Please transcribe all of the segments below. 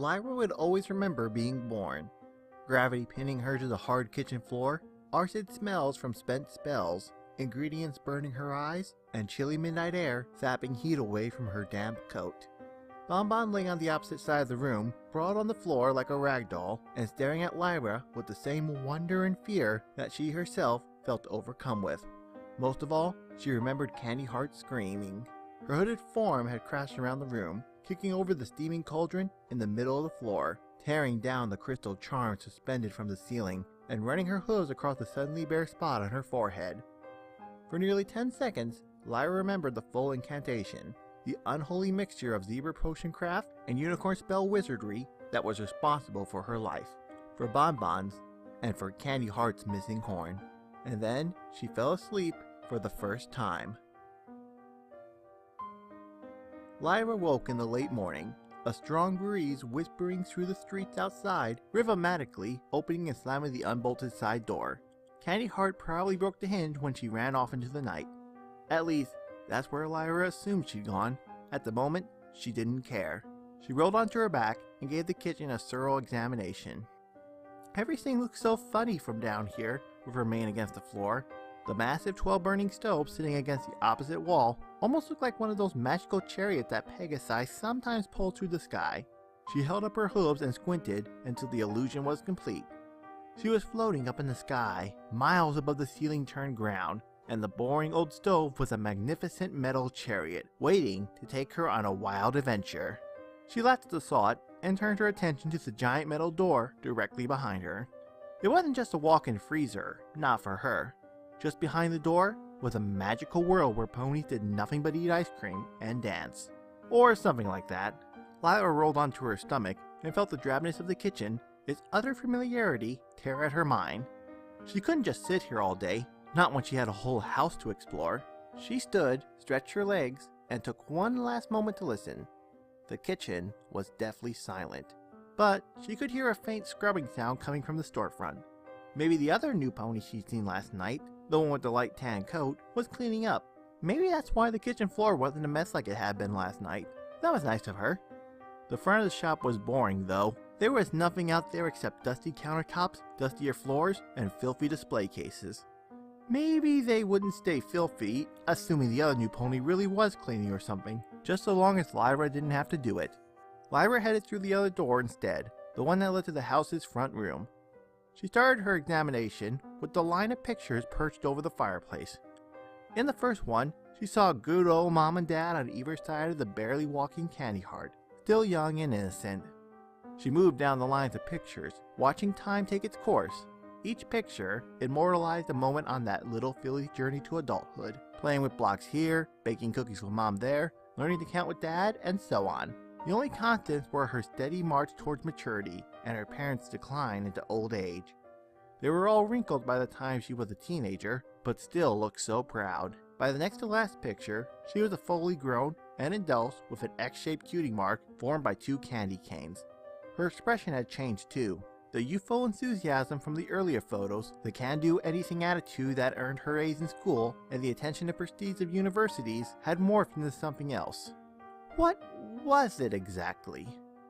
Lyra would always remember being born. Gravity pinning her to the hard kitchen floor, acid smells from spent spells, ingredients burning her eyes, and chilly midnight air sapping heat away from her damp coat. Bon Bon lay on the opposite side of the room, sprawled on the floor like a rag doll, and staring at Lyra with the same wonder and fear that she herself felt overcome with. Most of all, she remembered Candy Heart screaming. Her hooded form had crashed around the room, kicking over the steaming cauldron in the middle of the floor, tearing down the crystal charm suspended from the ceiling, and running her hooves across the suddenly bare spot on her forehead. For nearly 10 seconds, Lyra remembered the full incantation, the unholy mixture of zebra potion craft and unicorn spell wizardry that was responsible for her life, for Bon Bon's, and for Candy Heart's missing horn. And then she fell asleep for the first time. Lyra woke in the late morning, a strong breeze whispering through the streets outside, rhythmically opening and slamming the unbolted side door. Candy Heart probably broke the hinge when she ran off into the night. At least, that's where Lyra assumed she'd gone. At the moment, she didn't care. She rolled onto her back and gave the kitchen a thorough examination. Everything looked so funny from down here, with her mane against the floor. The massive 12-burning stove sitting against the opposite wall almost looked like one of those magical chariots that Pegasi sometimes pulled through the sky. She held up her hooves and squinted until the illusion was complete. She was floating up in the sky, miles above the ceiling-turned ground, and the boring old stove was a magnificent metal chariot, waiting to take her on a wild adventure. She laughed at the thought, and turned her attention to the giant metal door directly behind her. It wasn't just a walk-in freezer, not for her. Just behind the door was a magical world where ponies did nothing but eat ice cream and dance. Or something like that. Lyra rolled onto her stomach and felt the drabness of the kitchen, its utter familiarity, tear at her mind. She couldn't just sit here all day, not when she had a whole house to explore. She stood, stretched her legs, and took one last moment to listen. The kitchen was deathly silent, but she could hear a faint scrubbing sound coming from the storefront. Maybe the other new pony she'd seen last night, the one with the light tan coat, was cleaning up. Maybe that's why the kitchen floor wasn't a mess like it had been last night. That was nice of her. The front of the shop was boring, though. There was nothing out there except dusty countertops, dustier floors, and filthy display cases. Maybe they wouldn't stay filthy, assuming the other new pony really was cleaning or something, just so long as Lyra didn't have to do it. Lyra headed through the other door instead, the one that led to the house's front room. She started her examination with the line of pictures perched over the fireplace. In the first one, she saw good old mom and dad on either side of the barely walking Candy Heart, still young and innocent. She moved down the lines of pictures, watching time take its course. Each picture immortalized a moment on that little filly's journey to adulthood, playing with blocks here, baking cookies with mom there, learning to count with dad, and so on. The only constants were her steady march towards maturity and her parents' decline into old age. They were all wrinkled by the time she was a teenager, but still looked so proud. By the next to last picture, she was a fully grown and adult with an X-shaped cutie mark formed by 2 candy canes. Her expression had changed too. The youthful enthusiasm from the earlier photos, the can-do-anything attitude that earned her A's in school, and the attention and prestige of universities had morphed into something else. What was it exactly?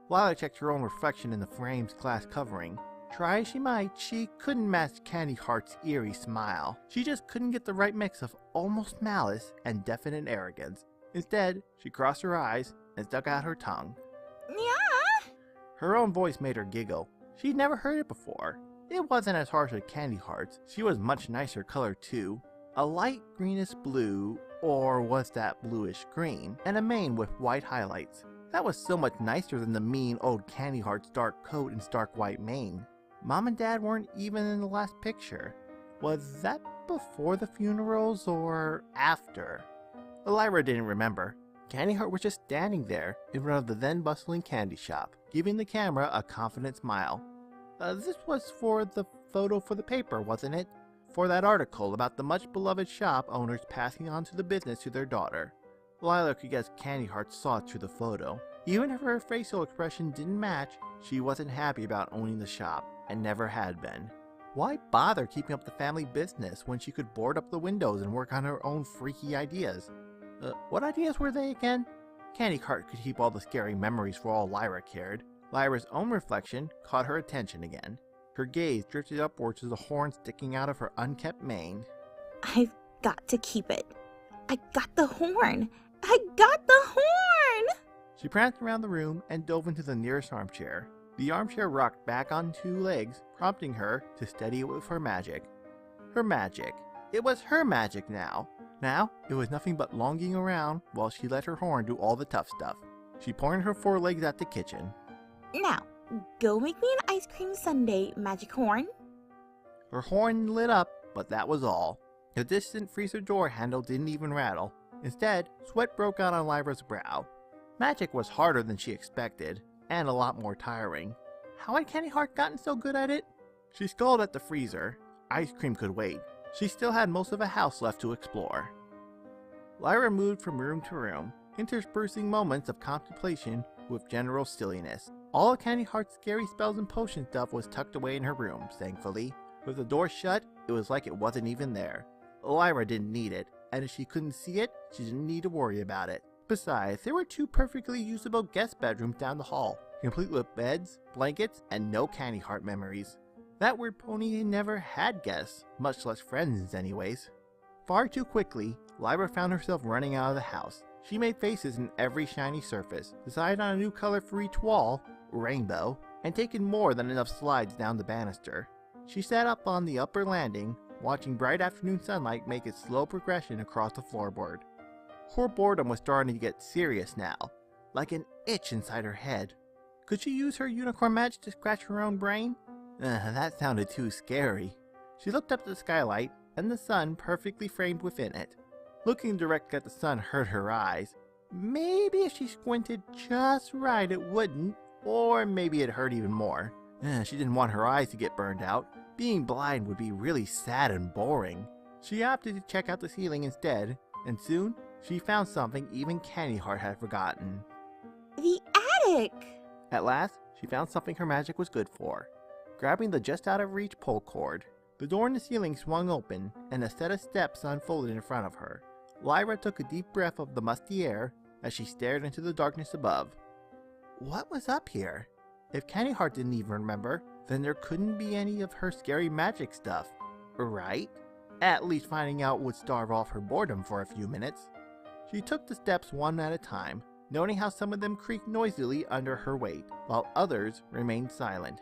Lyra checked her own reflection in the frame's glass covering. Try as she might, she couldn't match Candy Heart's eerie smile. She just couldn't get the right mix of almost malice and definite arrogance. Instead, she crossed her eyes and stuck out her tongue. Yeah. Her own voice made her giggle. She'd never heard it before. It wasn't as harsh as Candy Heart's. She was much nicer color too. A light greenish blue, or was that bluish green, and a mane with white highlights. That was so much nicer than the mean old Candy Heart's dark coat and stark white mane. Mom and Dad weren't even in the last picture. Was that before the funerals or after? Lyra didn't remember. Candy Heart was just standing there in front of the then bustling candy shop, giving the camera a confident smile. This was for the photo for the paper, wasn't it? For that article about the much beloved shop owners passing on to the business to their daughter. Lyra could guess Candy Heart saw it through the photo. Even if her facial expression didn't match, she wasn't happy about owning the shop, and never had been. Why bother keeping up the family business when she could board up the windows and work on her own freaky ideas? What ideas were they again? Candy Heart could keep all the scary memories for all Lyra cared. Lyra's own reflection caught her attention again. Her gaze drifted upwards to the horn sticking out of her unkempt mane. I've got to keep it. I got the horn! I got the horn! She pranced around the room and dove into the nearest armchair. The armchair rocked back on 2 legs, prompting her to steady it with her magic. Her magic. It was her magic now. Now, it was nothing but longing around while she let her horn do all the tough stuff. She pointed her 4 legs at the kitchen. Now, go make me an ice cream sundae, magic horn. Her horn lit up, but that was all. The distant freezer door handle didn't even rattle. Instead, sweat broke out on Lyra's brow. Magic was harder than she expected, and a lot more tiring. How had Candy Heart gotten so good at it? She sculled at the freezer. Ice cream could wait. She still had most of a house left to explore. Lyra moved from room to room, interspersing moments of contemplation with general silliness. All of Candy Heart's scary spells and potion stuff was tucked away in her room, thankfully. With the door shut, it was like it wasn't even there. Lyra didn't need it, and if she couldn't see it, she didn't need to worry about it. Besides, there were 2 perfectly usable guest bedrooms down the hall, complete with beds, blankets, and no Candy Heart memories. That weird pony never had guests, much less friends anyways. Far too quickly, Lyra found herself running out of the house. She made faces in every shiny surface, decided on a new color for each wall, rainbow, and taken more than enough slides down the banister. She sat up on the upper landing, watching bright afternoon sunlight make its slow progression across the floorboard. Her boredom was starting to get serious now, like an itch inside her head. Could she use her unicorn magic to scratch her own brain? That sounded too scary. She looked up at the skylight, and the sun perfectly framed within it. Looking directly at the sun hurt her eyes. Maybe if she squinted just right it wouldn't, or maybe it hurt even more. She didn't want her eyes to get burned out. Being blind would be really sad and boring. She opted to check out the ceiling instead, and soon she found something even Candy Heart had forgotten. The attic! At last, she found something her magic was good for. Grabbing the just out of reach pull cord, the door in the ceiling swung open, and a set of steps unfolded in front of her. Lyra took a deep breath of the musty air as she stared into the darkness above. What was up here? If Candy Heart didn't even remember, then there couldn't be any of her scary magic stuff, right? At least finding out would starve off her boredom for a few minutes. She took the steps one at a time, noting how some of them creaked noisily under her weight, while others remained silent.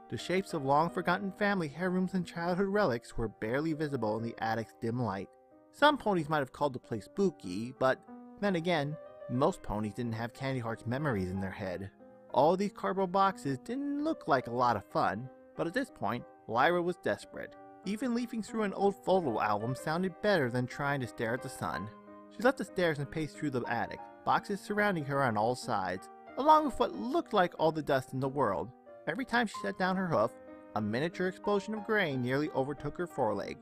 The shapes of long-forgotten family heirlooms and childhood relics were barely visible in the attic's dim light. Some ponies might have called the place spooky, but then again, most ponies didn't have Candy Heart's memories in their head. All these cardboard boxes didn't look like a lot of fun, but at this point, Lyra was desperate. Even leafing through an old photo album sounded better than trying to stare at the sun. She left the stairs and paced through the attic, boxes surrounding her on all sides, along with what looked like all the dust in the world. Every time she set down her hoof, a miniature explosion of grain nearly overtook her foreleg.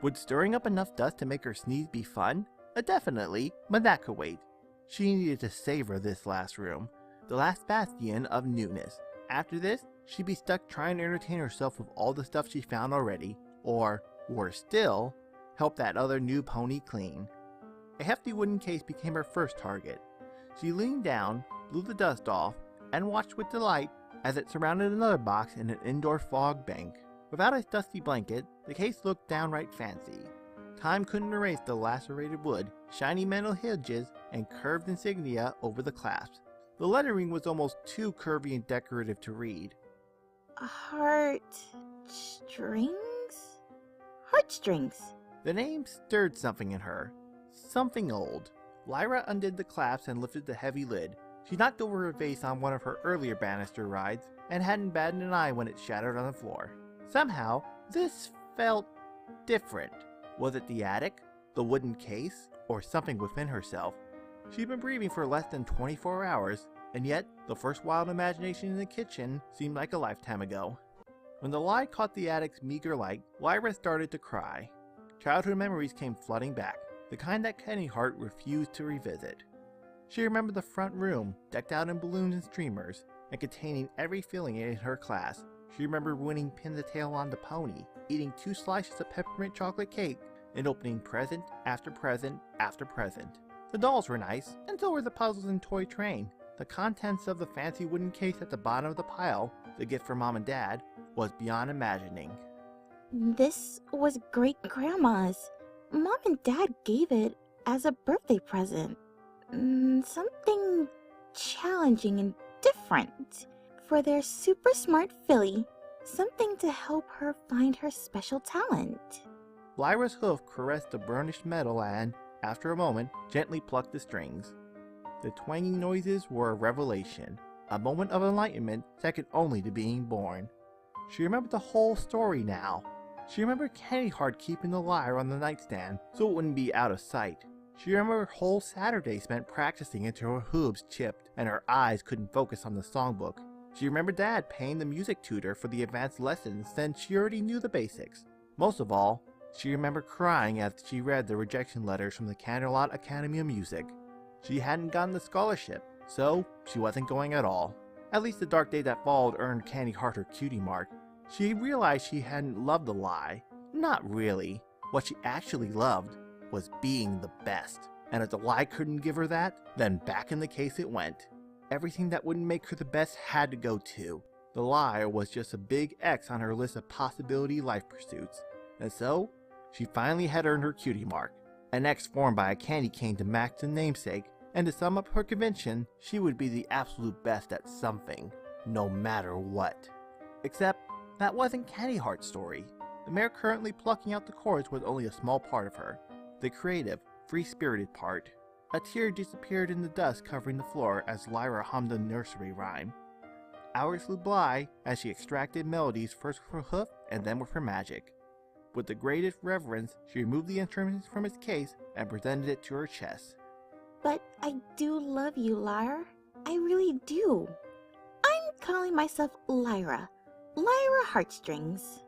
Would stirring up enough dust to make her sneeze be fun? Definitely, but that could wait. She needed to savor this last room, the last bastion of newness. After this, she'd be stuck trying to entertain herself with all the stuff she found already, or, worse still, help that other new pony clean. A hefty wooden case became her first target. She leaned down, blew the dust off, and watched with delight as it surrounded another box in an indoor fog bank. Without its dusty blanket, the case looked downright fancy. Time couldn't erase the lacerated wood, shiny metal hinges, and curved insignia over the clasps. The lettering was almost too curvy and decorative to read. Heartstrings? Heartstrings. The name stirred something in her. Something old. Lyra undid the clasps and lifted the heavy lid. She knocked over her vase on one of her earlier banister rides, and hadn't batted an eye when it shattered on the floor. Somehow, this felt different. Was it the attic, the wooden case, or something within herself? She'd been breathing for less than 24 hours, and yet the first wild imagination in the kitchen seemed like a lifetime ago. When the light caught the attic's meager light, Lyra started to cry. Childhood memories came flooding back, the kind that Candy Heart refused to revisit. She remembered the front room, decked out in balloons and streamers, and containing every filling in her class. She remembered winning Pin the Tail on the Pony, eating 2 slices of peppermint chocolate cake, and opening present after present after present. The dolls were nice, and so were the puzzles and toy train. The contents of the fancy wooden case at the bottom of the pile, the gift from Mom and Dad, was beyond imagining. This was great-grandma's. Mom and Dad gave it as a birthday present. Something challenging and different for their super smart filly. Something to help her find her special talent. Lyra's hoof caressed the burnished metal and, after a moment, gently plucked the strings. The twanging noises were a revelation, a moment of enlightenment second only to being born. She remembered the whole story now. She remembered Candy Heart keeping the lyre on the nightstand so it wouldn't be out of sight. She remembered whole Saturday spent practicing until her hooves chipped and her eyes couldn't focus on the songbook. She remembered Dad paying the music tutor for the advanced lessons since she already knew the basics. Most of all, she remembered crying as she read the rejection letters from the Canterlot Academy of Music. She hadn't gotten the scholarship, so she wasn't going at all. At least the dark day that followed earned Candy Heart her cutie mark. She realized she hadn't loved the lie. Not really. What she actually loved was being the best. And if the lie couldn't give her that, then back in the case it went. Everything that wouldn't make her the best had to go too. The lie was just a big X on her list of possibility life pursuits. And so, she finally had earned her cutie mark. An X formed by a candy cane to match the namesake, and to sum up her convention, she would be the absolute best at something, no matter what. Except, that wasn't Candy Heart's story. The mare currently plucking out the cords was only a small part of her. The creative, free-spirited part. A tear disappeared in the dust covering the floor as Lyra hummed a nursery rhyme. Hours flew by as she extracted melodies first with her hoof and then with her magic. With the greatest reverence, she removed the instrument from its case and presented it to her chest. But I do love you, Lyra. I really do. I'm calling myself Lyra. Lyra Heartstrings.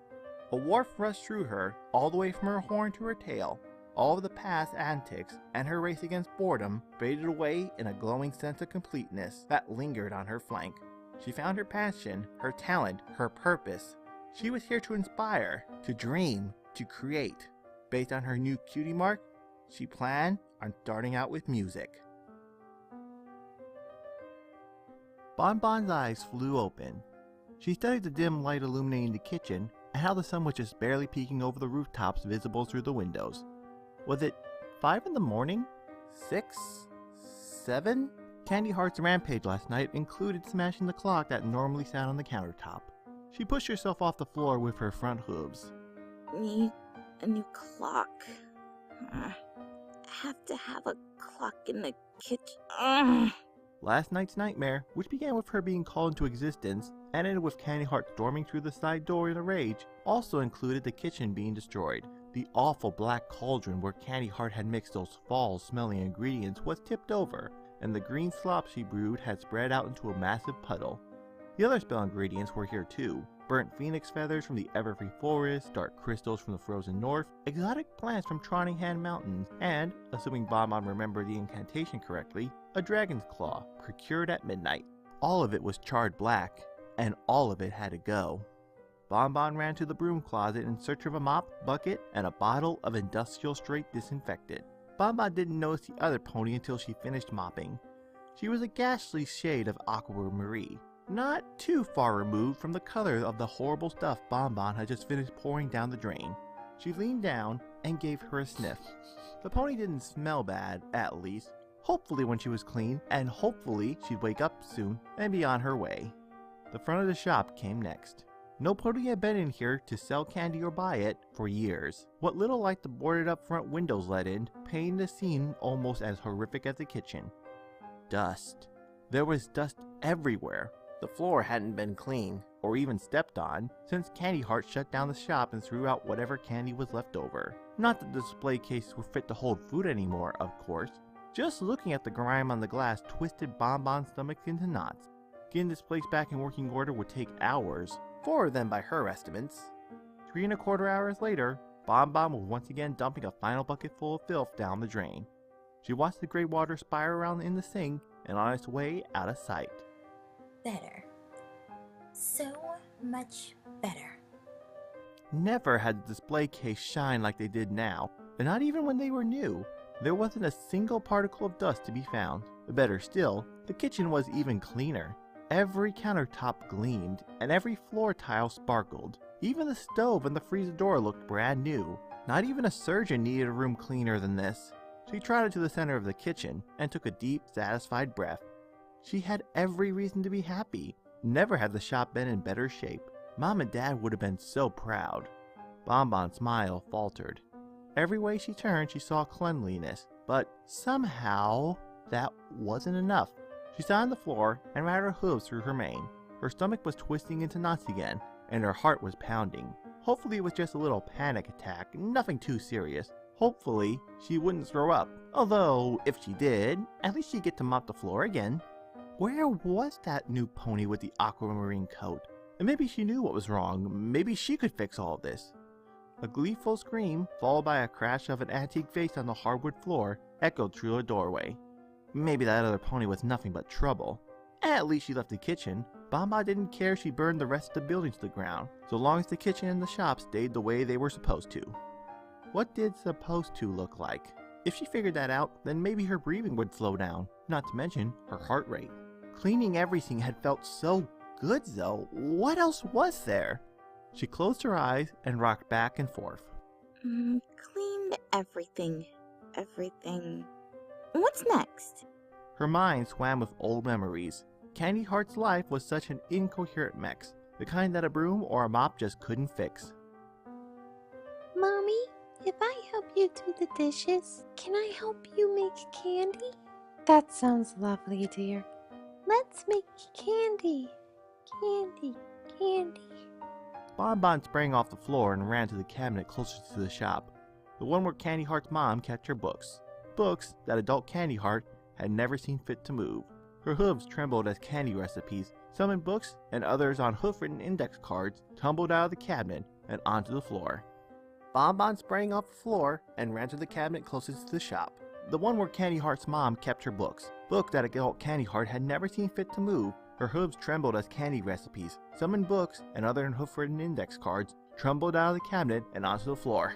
A warmth rushed through her, all the way from her horn to her tail. All of the past antics and her race against boredom faded away in a glowing sense of completeness that lingered on her flank. She found her passion, her talent, her purpose. She was here to inspire, to dream, to create. Based on her new cutie mark, she planned on starting out with music. Bon Bon's eyes flew open. She studied the dim light illuminating the kitchen and how the sun was just barely peeking over the rooftops visible through the windows. Was it 5 in the morning? 6? 7? Candy Heart's rampage last night included smashing the clock that normally sat on the countertop. She pushed herself off the floor with her front hooves. Need a new clock. Have to have a clock in the kitchen. Last night's nightmare, which began with her being called into existence and ended with Candy Heart storming through the side door in a rage, also included the kitchen being destroyed. The awful black cauldron where Candy Heart had mixed those fall-smelling ingredients was tipped over, and the green slop she brewed had spread out into a massive puddle. The other spell ingredients were here too. Burnt phoenix feathers from the everfree forest, dark crystals from the frozen north, exotic plants from Trottingham Mountains, and, assuming Bon Bon remembered the incantation correctly, a dragon's claw, procured at midnight. All of it was charred black, and all of it had to go. Bon Bon ran to the broom closet in search of a mop, bucket, and a bottle of industrial straight disinfectant. Bon Bon didn't notice the other pony until she finished mopping. She was a ghastly shade of aquamarine, not too far removed from the color of the horrible stuff Bon Bon had just finished pouring down the drain. She leaned down and gave her a sniff. The pony didn't smell bad, at least. Hopefully when she was clean, and hopefully she'd wake up soon and be on her way. The front of the shop came next. No pony had been in here to sell candy or buy it for years. What little light the boarded up front windows let in painted the scene almost as horrific as the kitchen. Dust. There was dust everywhere. The floor hadn't been cleaned, or even stepped on, since Candy Heart shut down the shop and threw out whatever candy was left over. Not that the display cases were fit to hold food anymore, of course. Just looking at the grime on the glass twisted Bon Bon's stomach into knots. Getting this place back in working order would take hours. 4 of them by her estimates. 3¼ hours later, Bon Bon was once again dumping a final bucket full of filth down the drain. She watched the gray water spiral around in the sink and on its way out of sight. Better. So much better. Never had the display case shine like they did now, and not even when they were new. There wasn't a single particle of dust to be found. Better still, the kitchen was even cleaner. Every countertop gleamed, and every floor tile sparkled. Even the stove and the freezer door looked brand new. Not even a surgeon needed a room cleaner than this. She trotted to the center of the kitchen and took a deep, satisfied breath. She had every reason to be happy. Never had the shop been in better shape. Mom and Dad would have been so proud. Bon Bon's smile faltered. Every way she turned, she saw cleanliness, but somehow that wasn't enough. She sat on the floor and ran her hooves through her mane. Her stomach was twisting into knots again, and her heart was pounding. Hopefully it was just a little panic attack, nothing too serious. Hopefully she wouldn't throw up. Although, if she did, at least she'd get to mop the floor again. Where was that new pony with the aquamarine coat? And maybe she knew what was wrong. Maybe she could fix all of this. A gleeful scream, followed by a crash of an antique vase on the hardwood floor, echoed through a doorway. Maybe that other pony was nothing but trouble. At least she left the kitchen. Bon Bon didn't care if she burned the rest of the building to the ground, so long as the kitchen and the shop stayed the way they were supposed to. What did supposed to look like? If she figured that out, then maybe her breathing would slow down, not to mention her heart rate. Cleaning everything had felt so good though. What else was there? She closed her eyes and rocked back and forth. Cleaned everything. Everything. What's next? Her mind swam with old memories. Candy Heart's life was such an incoherent mess, the kind that a broom or a mop just couldn't fix. Mommy, if I help you do the dishes, can I help you make candy? That sounds lovely, dear. Let's make candy. Candy, candy. Bon Bon sprang off the floor and ran to the cabinet closest to the shop, the one where Candy Heart's mom kept her books. Books that adult Candy Heart had never seen fit to move. Her hooves trembled as candy recipes, some in books and others on hoof-written index cards, tumbled out of the cabinet and onto the floor. Bon Bon sprang off the floor and ran to the cabinet closest to the shop, the one where Candy Heart's mom kept her books. Books that adult Candy Heart had never seen fit to move. Her hooves trembled as candy recipes, some in books and other in hoof-written index cards, tumbled out of the cabinet and onto the floor.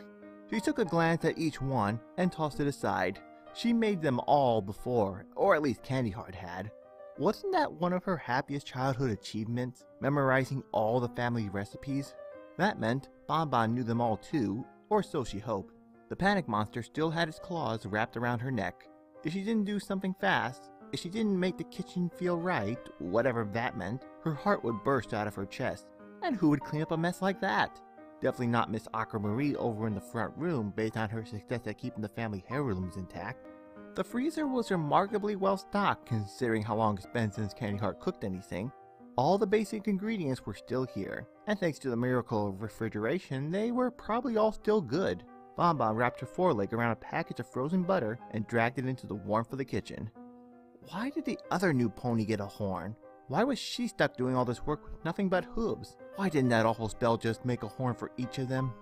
She took a glance at each one and tossed it aside. She made them all before, or at least Candy Heart had. Wasn't that one of her happiest childhood achievements, memorizing all the family recipes? That meant Bon Bon knew them all too, or so she hoped. The panic monster still had its claws wrapped around her neck. If she didn't do something fast, if she didn't make the kitchen feel right, whatever that meant, her heart would burst out of her chest. And who would clean up a mess like that? Definitely not Miss Aquamarine over in the front room based on her success at keeping the family heirlooms intact. The freezer was remarkably well stocked considering how long it's been since Candy Heart cooked anything. All the basic ingredients were still here, and thanks to the miracle of refrigeration, they were probably all still good. Bon Bon wrapped her foreleg around a package of frozen butter and dragged it into the warmth of the kitchen. Why did the other new pony get a horn? Why was she stuck doing all this work with nothing but hooves? Why didn't that awful spell just make a horn for each of them?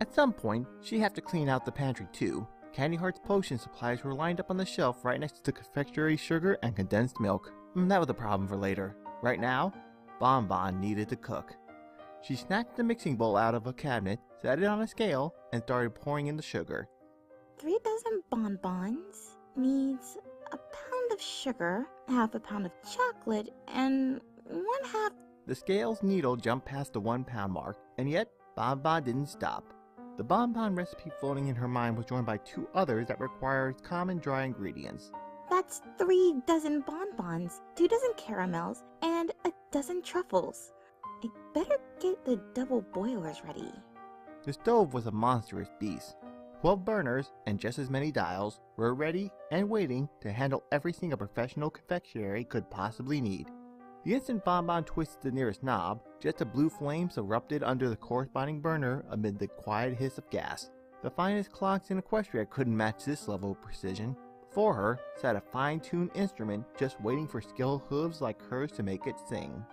At some point, she'd have to clean out the pantry too. Candy Heart's potion supplies were lined up on the shelf right next to confectionery sugar and condensed milk. That was a problem for later. Right now, Bon Bon needed to cook. She snatched the mixing bowl out of a cabinet, set it on a scale, and started pouring in the sugar. 3 dozen bonbons needs a pound of sugar, half a pound of chocolate, and 1/2. The scale's needle jumped past the 1 pound mark, and yet Bon Bon didn't stop. The bonbon recipe floating in her mind was joined by 2 others that required common dry ingredients. That's 3 dozen bonbons, 2 dozen caramels, and a dozen truffles. I better get the double boilers ready. The stove was a monstrous beast. 12 burners and just as many dials were ready and waiting to handle everything a professional confectionery could possibly need. The instant Bon Bon twisted the nearest knob, jets of blue flames erupted under the corresponding burner amid the quiet hiss of gas. The finest clocks in Equestria couldn't match this level of precision. Before her sat a fine-tuned instrument just waiting for skilled hooves like hers to make it sing.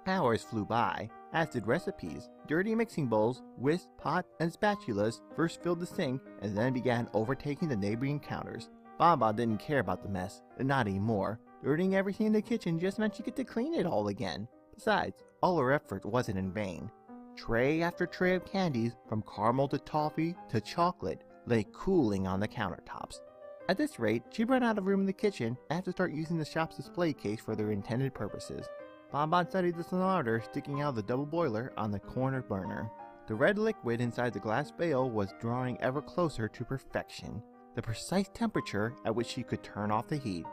Hours flew by, as did recipes. Dirty mixing bowls, whisks, pots, and spatulas first filled the sink and then began overtaking the neighboring counters. Bon Bon didn't care about the mess, not anymore. Dirtying everything in the kitchen just meant she get to clean it all again. Besides, all her effort wasn't in vain. Tray after tray of candies, from caramel to toffee to chocolate, lay cooling on the countertops. At this rate, she'd run out of room in the kitchen and have to start using the shop's display case for their intended purposes. Bon Bon studied the thermometer sticking out of the double boiler on the corner burner. The red liquid inside the glass pail was drawing ever closer to perfection, the precise temperature at which she could turn off the heat.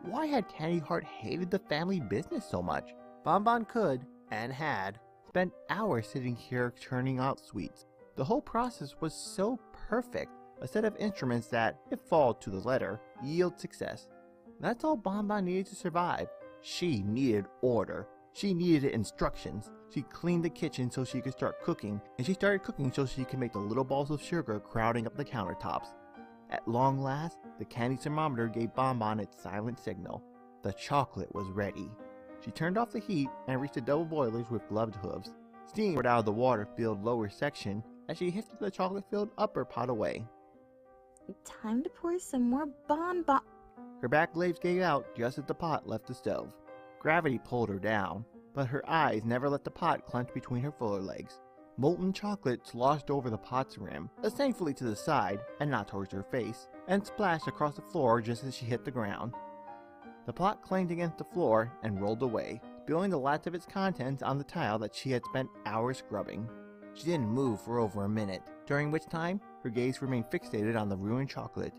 Why had Candy Heart hated the family business so much? Bon Bon could, and had, spent hours sitting here churning out sweets. The whole process was so perfect, a set of instruments that, if followed to the letter, yield success. That's all Bon Bon needed to survive. She needed order. She needed instructions. She cleaned the kitchen so she could start cooking, and she started cooking so she could make the little balls of sugar crowding up the countertops. At long last, the candy thermometer gave Bon Bon its silent signal. The chocolate was ready. She turned off the heat and reached the double boilers with gloved hooves. Steam poured out of the water-filled lower section as she lifted the chocolate-filled upper pot away. Time to pour some more Bon Bon. Her back legs gave out just as the pot left the stove. Gravity pulled her down, but her eyes never let the pot clench between her fuller legs. Molten chocolate sloshed over the pot's rim, thankfully to the side and not towards her face, and splashed across the floor just as she hit the ground. The pot clanged against the floor and rolled away, spilling the last of its contents on the tile that she had spent hours scrubbing. She didn't move for over a minute, during which time her gaze remained fixated on the ruined chocolate.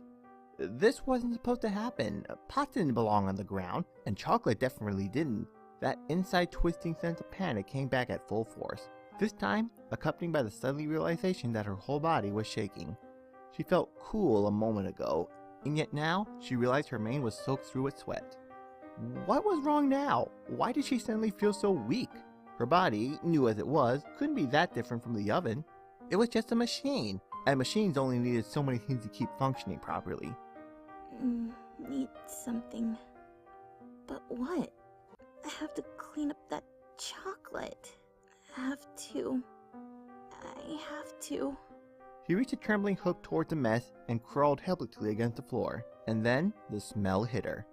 This wasn't supposed to happen. Pots didn't belong on the ground, and chocolate definitely didn't. That inside twisting sense of panic came back at full force, this time accompanied by the sudden realization that her whole body was shaking. She felt cool a moment ago, and yet now she realized her mane was soaked through with sweat. What was wrong now? Why did she suddenly feel so weak? Her body, new as it was, couldn't be that different from the oven. It was just a machine, and machines only needed so many things to keep functioning properly. Need something. But what? I have to clean up that chocolate. I have to. She reached a trembling hook towards the mess and crawled helplessly against the floor, and then the smell hit her.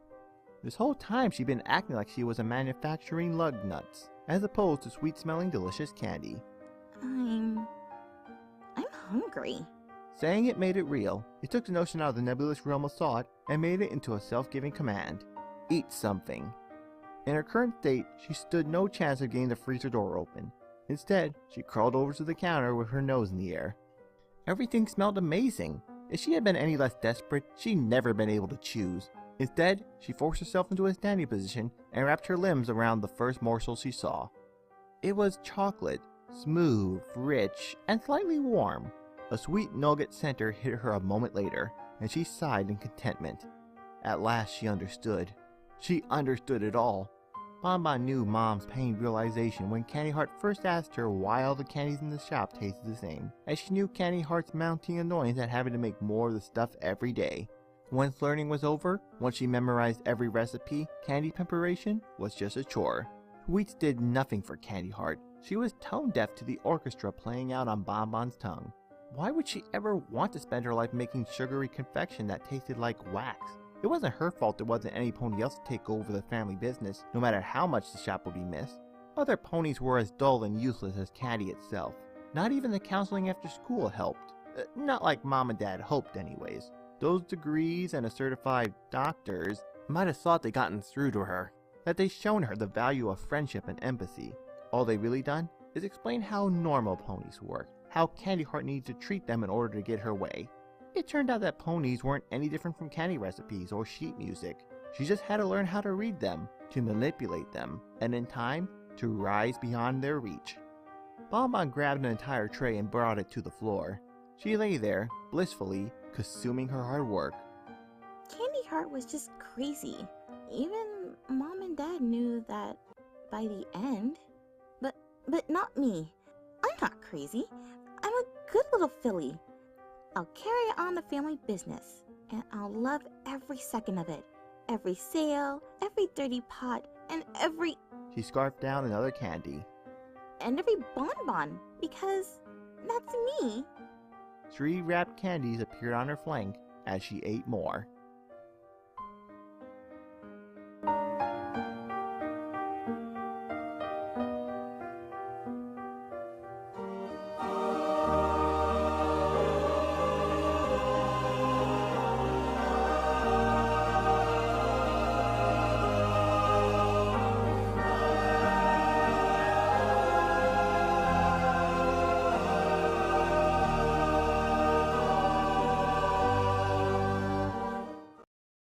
This whole time she'd been acting like she was manufacturing lug nuts, as opposed to sweet-smelling delicious candy. I'm hungry. Saying it made it real. It took the notion out of the nebulous realm of thought and made it into a self-giving command. Eat something. In her current state, she stood no chance of getting the freezer door open. Instead, she crawled over to the counter with her nose in the air. Everything smelled amazing. If she had been any less desperate, she'd never been able to choose. Instead, she forced herself into a standing position and wrapped her limbs around the first morsel she saw. It was chocolate, smooth, rich, and slightly warm. A sweet nugget center hit her a moment later, and she sighed in contentment. At last she understood. She understood it all. Bon Bon knew Mom's pained realization when Candy Heart first asked her why all the candies in the shop tasted the same, as she knew Candy Heart's mounting annoyance at having to make more of the stuff every day. Once learning was over, once she memorized every recipe, candy preparation was just a chore. Sweets did nothing for Candy Heart. She was tone deaf to the orchestra playing out on Bon Bon's tongue. Why would she ever want to spend her life making sugary confection that tasted like wax? It wasn't her fault there wasn't any pony else to take over the family business, no matter how much the shop would be missed. Other ponies were as dull and useless as Candy itself. Not even the counseling after school helped. Not like Mom and Dad hoped anyways. Those degrees and a certified doctors might have thought they'd gotten through to her, that they'd shown her the value of friendship and empathy. All they really done is explain how normal ponies work, how Candy Heart needed to treat them in order to get her way. It turned out that ponies weren't any different from candy recipes or sheet music. She just had to learn how to read them, to manipulate them, and in time, to rise beyond their reach. Bon Bon grabbed an entire tray and brought it to the floor. She lay there, blissfully, consuming her hard work. Candy Heart was just crazy. Even Mom and Dad knew that by the end. But not me. I'm not crazy. I'm a good little filly. I'll carry on the family business, and I'll love every second of it. Every sale, every dirty pot, and every... She scarfed down another candy. And every bonbon, because that's me. 3 wrapped candies appeared on her flank as she ate more.